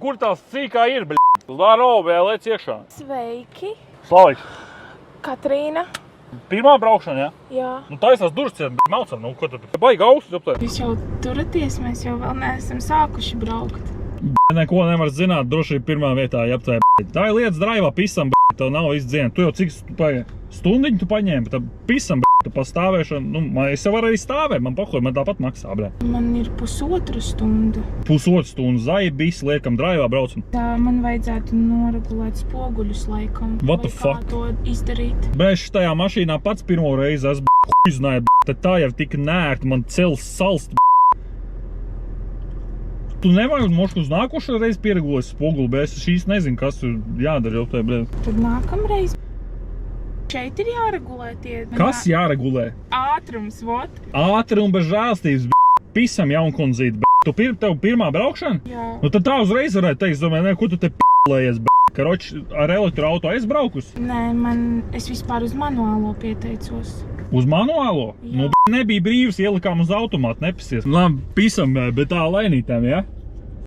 kur tās cīkā ir, bļ. Zdaro, vēlēts iekšā. Sveiki. Slaviks. Katrīna. Pirmā braukšana, ja? Jā. Nu taisās durvis, ja melcam, nu ko tu baigi ausis aptēr? Jūs jau turaties, mēs jau vēl neesam sākuši braukt. Neko nevar zināt, droši pirmā vietā jāaptēr. Tā ir lietas draivā pisam, tev nav viss dziena. Tu jau cik stundiņu tu paņēmi, tad pisam, tu pastāvēšanu, nu, es jau varu arī stāvēt, man pahoja, man tāpat maksā, bļ. Man ir pusotra stunda. Pusotru stundu zaibis, liekam draivā braucam. Tā man vajadzētu noregulēt spoguļus laikam. What the Vai fuck? kā to izdarīt? Brēš tajā mašīnā pats pirmo reizi esmu huiznāja, tad tā jau tika nērta, man cels salst. Tu nevajag mošku uz nākošo reizi pieregulēt spoguli, bet es šīs nezinu, kas tur jādara jau tajā, brēd. Tad nākamreiz. Šeit ir jāregulē tie. Kas jāregulē? Ātrums, vot. Ātri un bez žēlstības, pisam jaunkundzīti, tev pirmā braukšana? Jā. Nu tad tā uzreiz varētu teikt, domāju, ne, ko tu te p***lējies, karoči, ar elektroauto aizbraukus? Nē, es vispār uz manuālo pieteicos. Uz manuālo? Jā. Nu, nebija brīvs, ielikām uz automātu, nepisies. Labi, pisam, bet tā lēnītēm, ja?